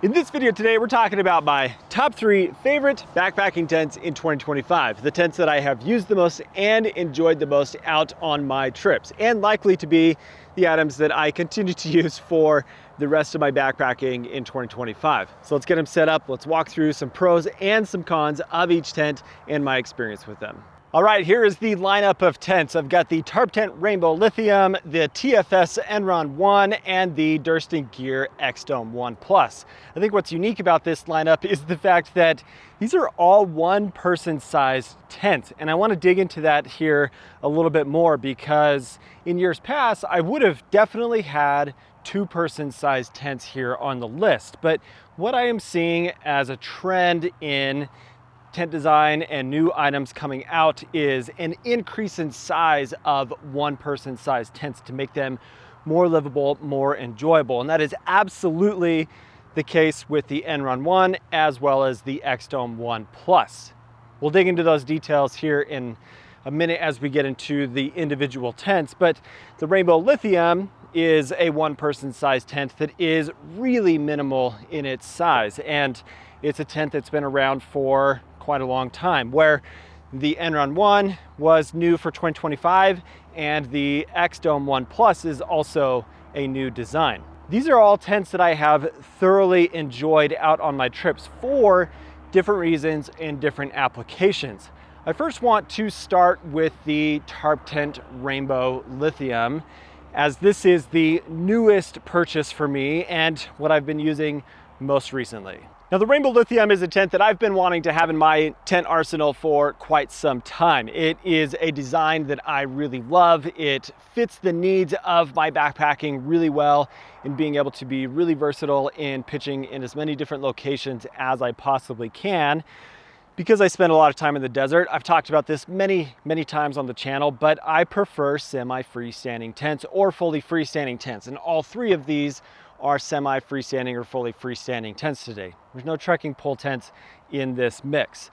In this video today, we're talking about my top 3 favorite backpacking tents in 2025. The tents that I have used the most and enjoyed the most out on my trips, and likely to be the items that I continue to use for the rest of my backpacking in 2025. So let's get them set up. Let's walk through some pros and some cons of each tent and my experience with them. All right, here is the lineup of tents. I've got the Tarptent Rainbow Lithium, the TFS Enron 1, and the Durston Gear X-Dome 1 Plus. I think what's unique about this lineup is the fact that these are all one-person sized tents. And I want to dig into that here a little bit more because in years past, I would have definitely had two-person sized tents here on the list. But what I am seeing as a trend in tent design and new items coming out is an increase in size of one-person sized tents to make them more livable, more enjoyable. And that is absolutely the case with the Enron 1 as well as the X-Dome 1 Plus. We'll dig into those details here in a minute as we get into the individual tents, but the Rainbow Lithium is a one-person sized tent that is really minimal in its size, and it's a tent that's been around for quite a long time, where the Enron 1 was new for 2025 and the X-Dome 1 Plus is also a new design. These are all tents that I have thoroughly enjoyed out on my trips for different reasons and different applications. I first want to start with the Tarptent Rainbow Lithium, as this is the newest purchase for me and what I've been using most recently. Now, the Rainbow Lithium is a tent that I've been wanting to have in my tent arsenal for quite some time. It is a design that I really love. It fits the needs of my backpacking really well in being able to be really versatile in pitching in as many different locations as I possibly can. Because I spend a lot of time in the desert, I've talked about this many times on the channel, but I prefer semi-freestanding tents or fully freestanding tents. And all three of these are semi-freestanding or fully freestanding tents today. There's no trekking pole tents in this mix.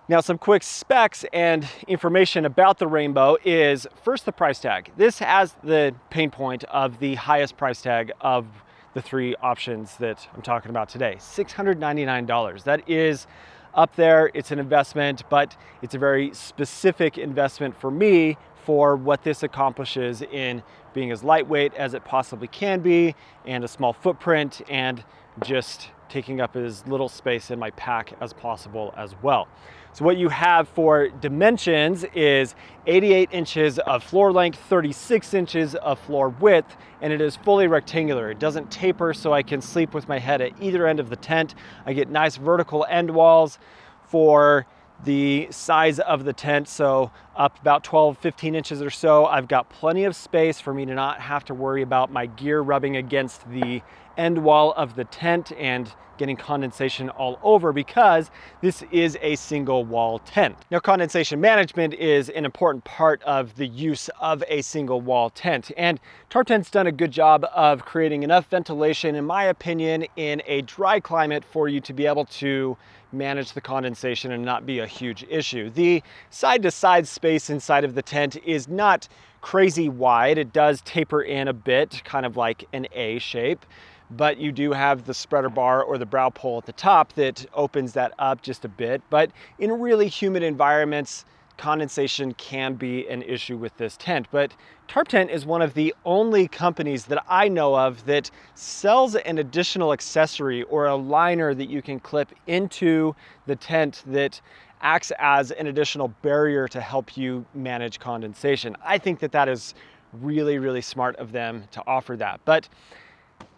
Now, some quick specs and information about the Rainbow is first the price tag. This has the pain point of the highest price tag of the three options that I'm talking about today, $699. That is up there. It's an investment, but it's a very specific investment for me for what this accomplishes in being as lightweight as it possibly can be and a small footprint and just taking up as little space in my pack as possible as well. So what you have for dimensions is 88 inches of floor length, 36 inches of floor width, and it is fully rectangular. It doesn't taper, so I can sleep with my head at either end of the tent. I get nice vertical end walls for the size of the tent, so up about 12-15 inches or so. I've got plenty of space for me to not have to worry about my gear rubbing against the end wall of the tent and getting condensation all over, because this is a single wall tent. Now, condensation management is an important part of the use of a single wall tent, and Tarptent's done a good job of creating enough ventilation, in my opinion, in a dry climate for you to be able to manage the condensation and not be a huge issue. The side-to-side space inside of the tent is not crazy wide. It does taper in a bit, kind of like an A shape, but you do have the spreader bar or the brow pole at the top that opens that up just a bit. But in really humid environments, condensation can be an issue with this tent. But Tarptent is one of the only companies that I know of that sells an additional accessory or a liner that you can clip into the tent that acts as an additional barrier to help you manage condensation. I think that that is really smart of them to offer that. But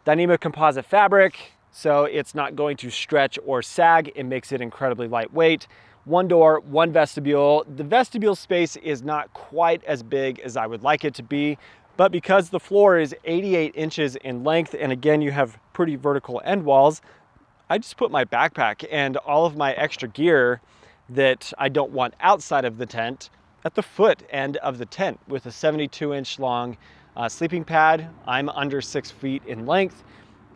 Dyneema composite fabric, so it's not going to stretch or sag. It makes it incredibly lightweight. One door, one vestibule. The vestibule space is not quite as big as I would like it to be, but because the floor is 88 inches in length, and again, you have pretty vertical end walls, I just put my backpack and all of my extra gear that I don't want outside of the tent at the foot end of the tent with a 72-inch long sleeping pad. I'm under 6 feet in length.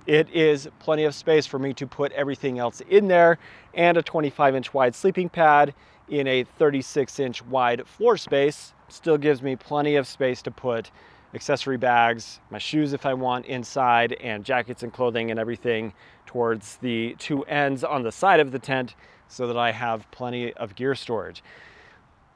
It is plenty of space for me to put everything else in there, and a 25-inch wide sleeping pad in a 36-inch wide floor space still gives me plenty of space to put accessory bags, my shoes if I want inside, and jackets and clothing and everything towards the two ends on the side of the tent so that I have plenty of gear storage.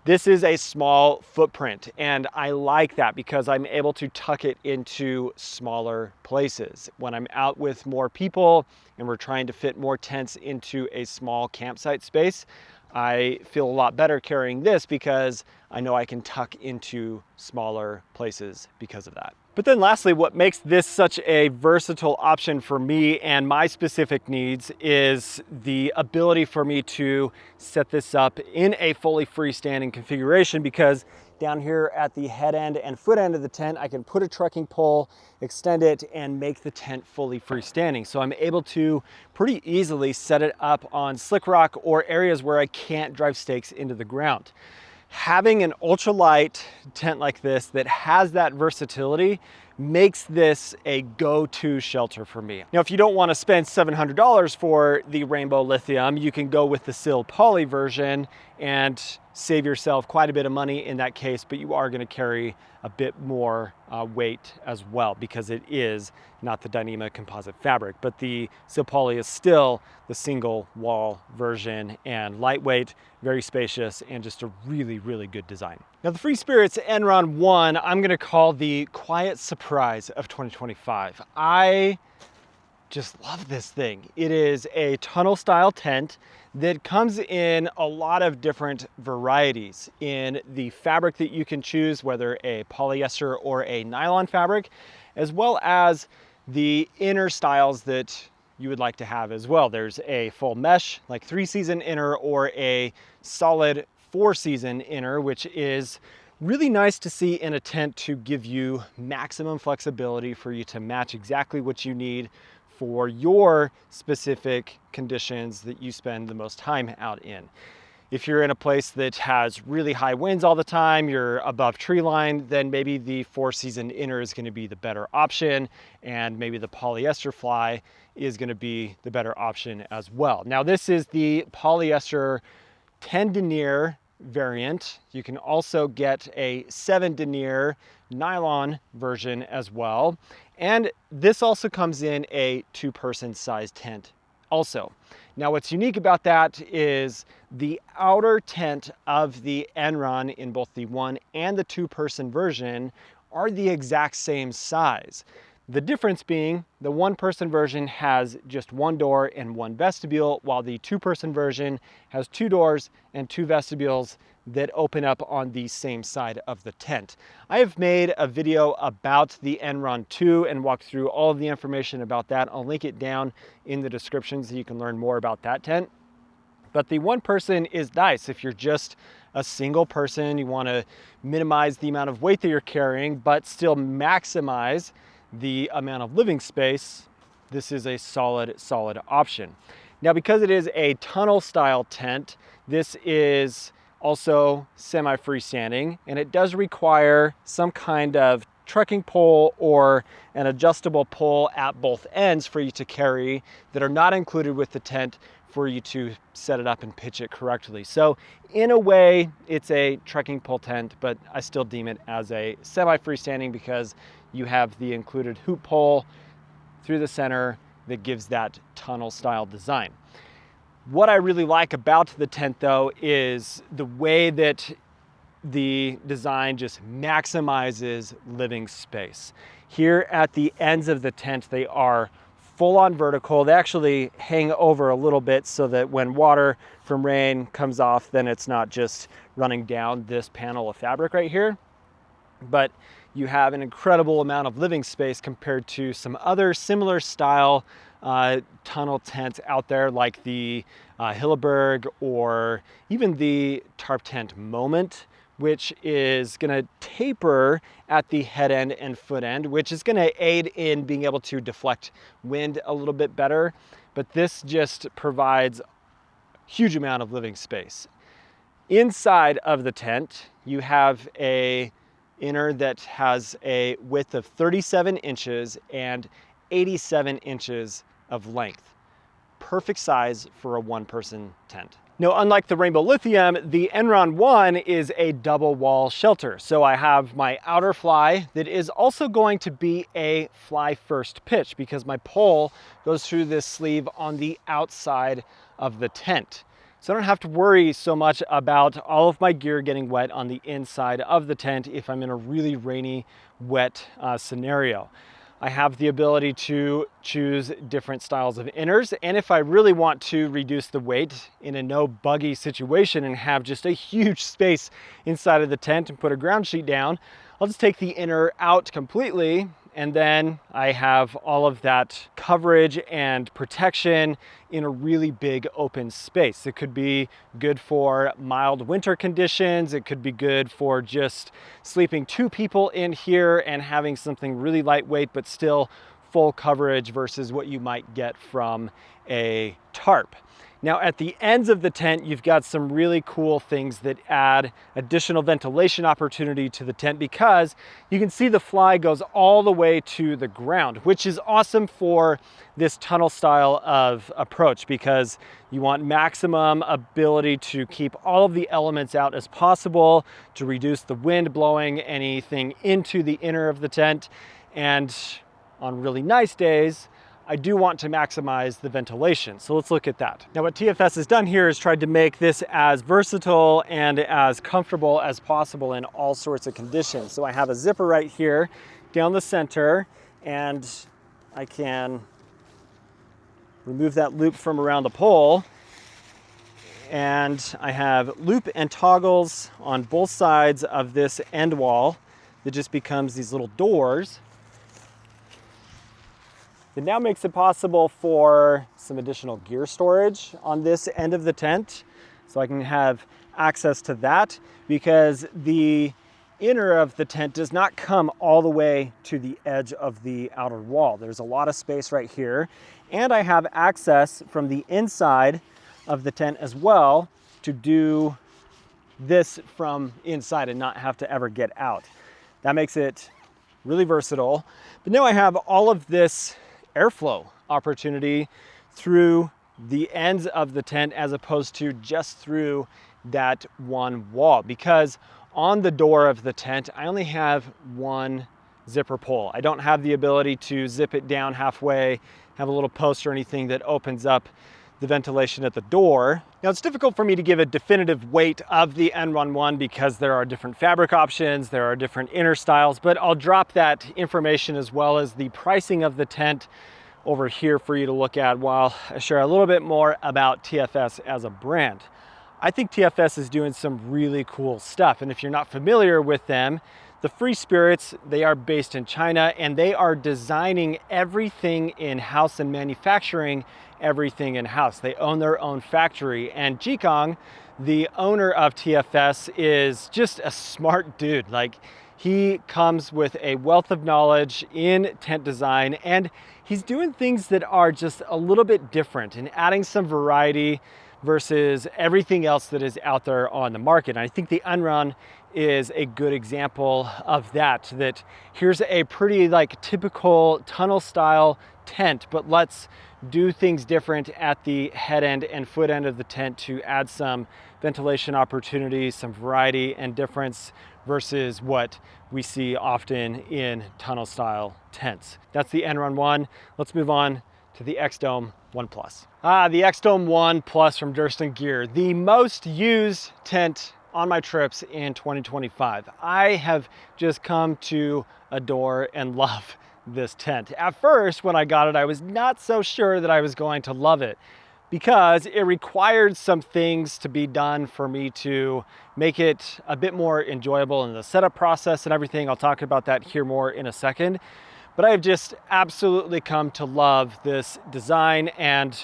This is a small footprint, and I like that because I'm able to tuck it into smaller places. When I'm out with more people and we're trying to fit more tents into a small campsite space, I feel a lot better carrying this because I know I can tuck into smaller places because of that. But then lastly, what makes this such a versatile option for me and my specific needs is the ability for me to set this up in a fully freestanding configuration, because down here at the head end and foot end of the tent, I can put a trekking pole, extend it, and make the tent fully freestanding. So I'm able to pretty easily set it up on slick rock or areas where I can't drive stakes into the ground. Having an ultralight tent like this that has that versatility makes this a go-to shelter for me. Now, if you don't want to spend $700 for the Rainbow Lithium, you can go with the Sil Poly version and save yourself quite a bit of money in that case, but you are going to carry a bit more weight as well because it is not the Dyneema composite fabric, but the Sil Poly is still the single wall version and lightweight, very spacious, and just a really, really good design. Now the Free Spirits Enron 1, I'm going to call the quiet surprise of 2025. I just love this thing. It is a tunnel style tent that comes in a lot of different varieties in the fabric that you can choose, whether a polyester or a nylon fabric, as well as the inner styles that you would like to have as well. There's a full mesh, like 3-season inner, or a solid 4-season inner, which is really nice to see in a tent to give you maximum flexibility for you to match exactly what you need for your specific conditions that you spend the most time out in. If you're in a place that has really high winds all the time, you're above tree line, then maybe the 4-season inner is going to be the better option, and maybe the polyester fly is going to be the better option as well. Now this is the polyester 10 denier variant. You can also get a 7 denier nylon version as well. And this also comes in a 2-person size tent also. Now what's unique about that is the outer tent of the Enron in both the 1 and the 2-person version are the exact same size. The difference being the 1-person version has just 1 door and 1 vestibule, while the 2-person version has 2 doors and 2 vestibules that open up on the same side of the tent. I have made a video about the Enron 2 and walked through all of the information about that. I'll link it down in the description so you can learn more about that tent. But the 1-person is nice if you're just a single person, you want to minimize the amount of weight that you're carrying, but still maximize the amount of living space. This is a solid option. Now, because it is a tunnel style tent, this is also semi-freestanding, and it does require some kind of trekking pole or an adjustable pole at both ends for you to carry that are not included with the tent for you to set it up and pitch it correctly. So in a way, it's a trekking pole tent, but I still deem it as a semi-freestanding because you have the included hoop pole through the center that gives that tunnel style design. What I really like about the tent though is the way that the design just maximizes living space. Here at the ends of the tent, they are full on vertical. They actually hang over a little bit so that when water from rain comes off, then it's not just running down this panel of fabric right here. But you have an incredible amount of living space compared to some other similar style tunnel tents out there, like the Hilleberg or even the Tarptent Moment, which is going to taper at the head end and foot end, which is going to aid in being able to deflect wind a little bit better. But this just provides a huge amount of living space. Inside of the tent, you have a inner that has a width of 37 inches and 87 inches of length. Perfect size for a 1-person tent. Now, unlike the Rainbow Lithium, the Enron 1 is a double wall shelter. So I have my outer fly that is also going to be a fly first pitch because my pole goes through this sleeve on the outside of the tent. So I don't have to worry so much about all of my gear getting wet on the inside of the tent if I'm in a really rainy, wet scenario. I have the ability to choose different styles of inners, and if I really want to reduce the weight in a no buggy situation and have just a huge space inside of the tent and put a ground sheet down, I'll just take the inner out completely, and then I have all of that coverage and protection in a really big open space. It could be good for mild winter conditions. It could be good for just sleeping 2 people in here and having something really lightweight but still full coverage versus what you might get from a tarp. Now at the ends of the tent, you've got some really cool things that add additional ventilation opportunity to the tent because you can see the fly goes all the way to the ground, which is awesome for this tunnel style of approach because you want maximum ability to keep all of the elements out as possible to reduce the wind blowing anything into the inner of the tent. And on really nice days, I do want to maximize the ventilation. So let's look at that. Now what TFS has done here is tried to make this as versatile and as comfortable as possible in all sorts of conditions. So I have a zipper right here down the center, and I can remove that loop from around the pole. And I have loop and toggles on both sides of this end wall that just becomes these little doors. It now makes it possible for some additional gear storage on this end of the tent. So I can have access to that because the inner of the tent does not come all the way to the edge of the outer wall. There's a lot of space right here. And I have access from the inside of the tent as well to do this from inside and not have to ever get out. That makes it really versatile. But now I have all of this airflow opportunity through the ends of the tent as opposed to just through that one wall, because on the door of the tent I only have one zipper pole. I don't have the ability to zip it down halfway, have a little post or anything that opens up the ventilation at the door. Now it's difficult for me to give a definitive weight of the Enron 1 because there are different fabric options, there are different inner styles, but I'll drop that information as well as the pricing of the tent over here for you to look at while I share a little bit more about TFS as a brand. I think TFS is doing some really cool stuff, and if you're not familiar with them, the Free Spirits, they are based in China and they are designing everything in-house and manufacturing everything in-house. They own their own factory, and Jikong, the owner of TFS, is just a smart dude. Like, he comes with a wealth of knowledge in tent design, and he's doing things that are just a little bit different and adding some variety versus everything else that is out there on the market. And I think the Enron is a good example of that, that here's a pretty like typical tunnel style tent, but let's do things different at the head end and foot end of the tent to add some ventilation opportunities, some variety and difference versus what we see often in tunnel style tents. That's the Enron 1. Let's move on to the X-Dome 1 Plus. The X-Dome 1 Plus from Durston Gear, the most used tent on my trips in 2025. I have just come to adore and love this tent. At first, when I got it, I was not so sure that I was going to love it because it required some things to be done for me to make it a bit more enjoyable in the setup process and everything. I'll talk about that here more in a second. But I've just absolutely come to love this design and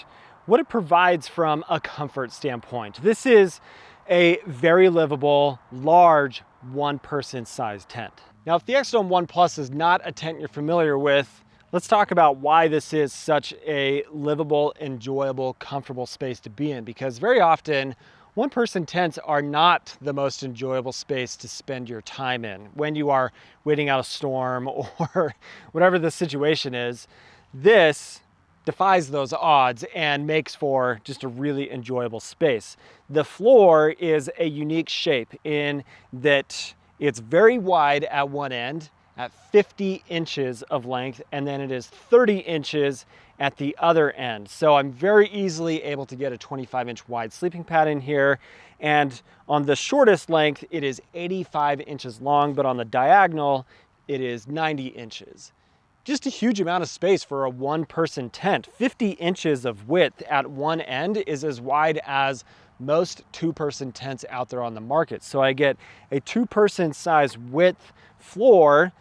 what it provides from a comfort standpoint. This is a very livable, large, one-person size tent. Now, if the X-Dome 1 Plus is not a tent you're familiar with, let's talk about why this is such a livable, enjoyable, comfortable space to be in, because very often one-person tents are not the most enjoyable space to spend your time in when you are waiting out a storm or whatever the situation is. This defies those odds and makes for just a really enjoyable space. The floor is a unique shape in that it's very wide at one end at 50 inches of length, and then it is 30 inches at the other end. So I'm very easily able to get a 25-inch wide sleeping pad in here. And on the shortest length, it is 85 inches long, but on the diagonal, it is 90 inches. Just a huge amount of space for a one-person tent. 50 inches of width at one end is as wide as most two-person tents out there on the market. So I get a two-person size width floor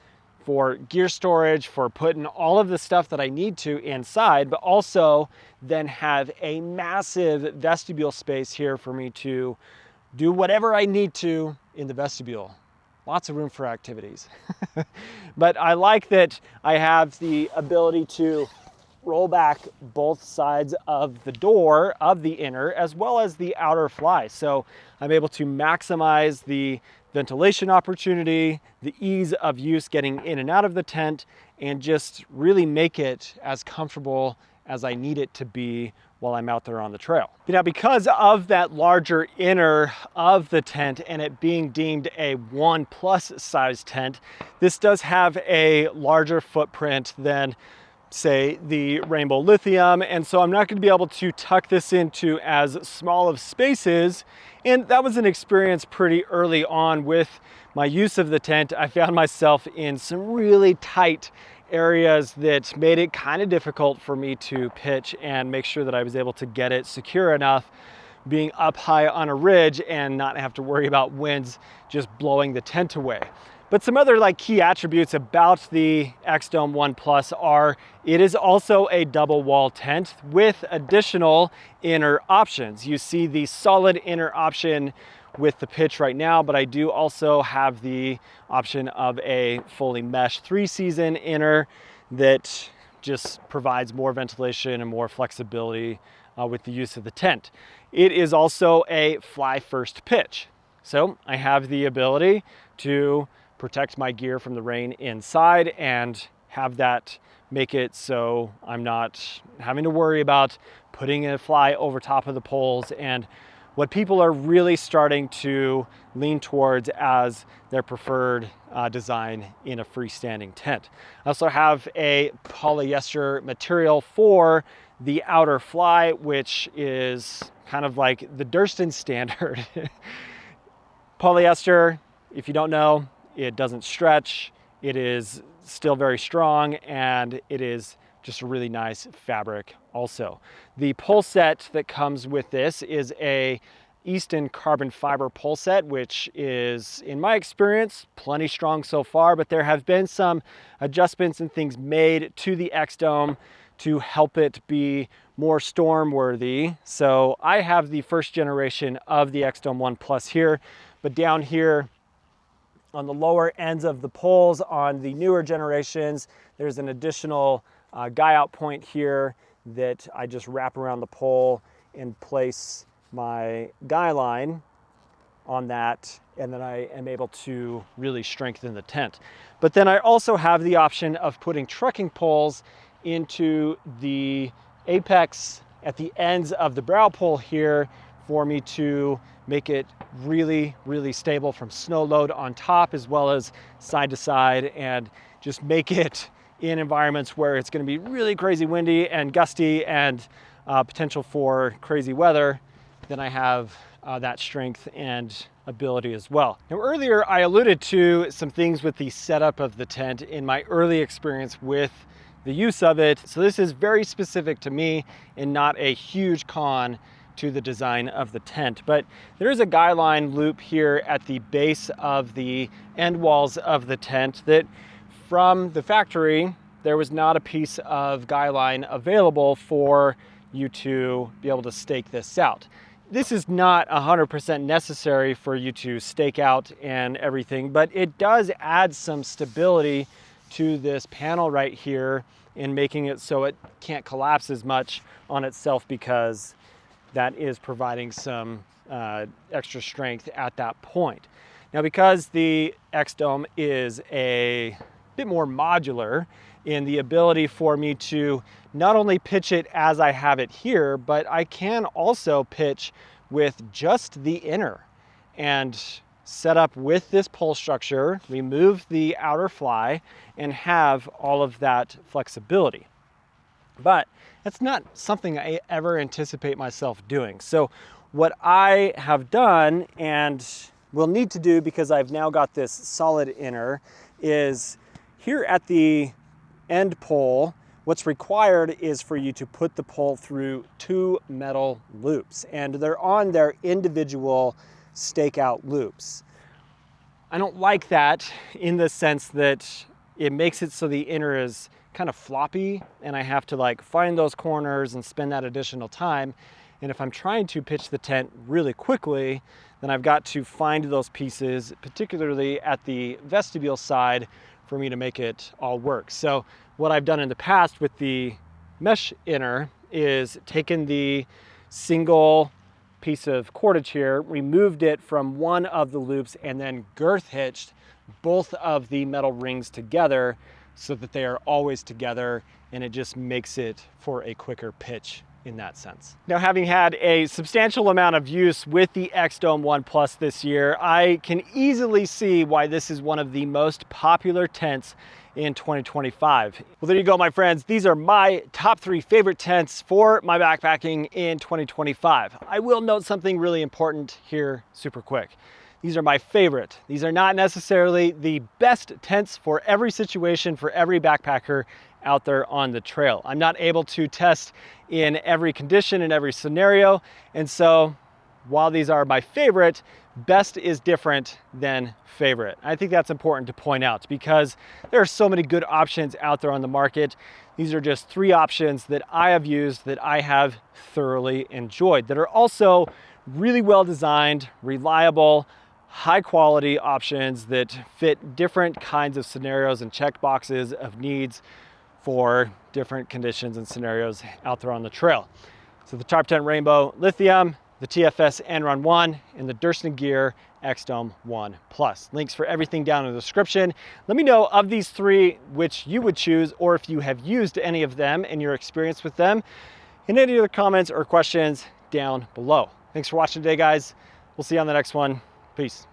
for gear storage, for putting all of the stuff that I need to inside, but also then have a massive vestibule space here for me to do whatever I need to in the vestibule. Lots of room for activities. But I like that I have the ability to roll back both sides of the door of the inner as well as the outer fly. So I'm able to maximize the ventilation opportunity, the ease of use getting in and out of the tent, and just really make it as comfortable as I need it to be while I'm out there on the trail. Now, because of that larger inner of the tent and it being deemed a 1+ size tent, this does have a larger footprint than, say, the Rainbow Lithium, and so I'm not going to be able to tuck this into as small of spaces. And that was an experience pretty early on with my use of the tent. I found myself in some really tight areas that made it kind of difficult for me to pitch and make sure that I was able to get it secure enough being up high on a ridge and not have to worry about winds just blowing the tent away. But some other key attributes about the X-Dome 1 Plus are it is also a double wall tent with additional inner options. You see the solid inner option with the pitch right now, but I do also have the option of a fully mesh 3-season inner that just provides more ventilation and more flexibility with the use of the tent. It is also a fly first pitch. So I have the ability to protect my gear from the rain inside and have that make it so I'm not having to worry about putting a fly over top of the poles and what people are really starting to lean towards as their preferred design in a freestanding tent. I also have a polyester material for the outer fly, which is kind of like the Durston standard. Polyester, if you don't know, it doesn't stretch, it is still very strong, and it is just a really nice fabric also. The pole set that comes with this is a Easton carbon fiber pole set, which is, in my experience, plenty strong so far, but there have been some adjustments and things made to the X-Dome to help it be more storm worthy. So I have the first generation of the X-Dome 1 Plus here, but down here on the lower ends of the poles on the newer generations, there's an additional guy out point here that I just wrap around the pole and place my guy line on that, and then I am able to really strengthen the tent. But then I also have the option of putting trekking poles into the apex at the ends of the brow pole here for me to make it really, really stable from snow load on top as well as side to side, and just make it in environments where it's going to be really crazy windy and gusty and potential for crazy weather. Then I have that strength and ability as well. Now, earlier I alluded to some things with the setup of the tent in my early experience with the use of it. So this is very specific to me and not a huge con to the design of the tent. But there is a guy line loop here at the base of the end walls of the tent that from the factory, there was not a piece of guy line available for you to be able to stake this out. This is not 100% necessary for you to stake out and everything, but it does add some stability to this panel right here in making it so it can't collapse as much on itself, because that is providing some extra strength at that point. Now, because the X-Dome is a bit more modular, in the ability for me to not only pitch it as I have it here, but I can also pitch with just the inner and set up with this pole structure, remove the outer fly, and have all of that flexibility. But that's not something I ever anticipate myself doing. So what I have done and will need to do, because I've now got this solid inner, is here at the end pole, what's required is for you to put the pole through 2 metal loops, and they're on their individual stakeout loops. I don't like that in the sense that it makes it so the inner is kind of floppy, and I have to like find those corners and spend that additional time. And if I'm trying to pitch the tent really quickly, then I've got to find those pieces, particularly at the vestibule side, for me to make it all work. So what I've done in the past with the mesh inner is taken the single piece of cordage here, removed it from one of the loops, and then girth hitched both of the metal rings together so that they are always together, and it just makes it for a quicker pitch in that sense. Now, having had a substantial amount of use with the X-Dome 1 Plus this year, I can easily see why this is one of the most popular tents in 2025. Well, there you go, my friends. These are my top 3 favorite tents for my backpacking in 2025. I will note something really important here super quick. These are my favorite. These are not necessarily the best tents for every situation, for every backpacker out there on the trail. I'm not able to test in every condition, in every scenario. And so while these are my favorite, best is different than favorite. I think that's important to point out because there are so many good options out there on the market. These are just 3 options that I have used that I have thoroughly enjoyed, that are also really well designed, reliable, high quality options that fit different kinds of scenarios and check boxes of needs for different conditions and scenarios out there on the trail. So the Tarptent Rainbow Lithium, the TFS Enron 1, and the Durston Gear X-Dome 1 Plus. Links for everything down in the description. Let me know of these 3 which you would choose, or if you have used any of them and your experience with them, and any other comments or questions down below. Thanks for watching today, guys. We'll see you on the next one. Peace.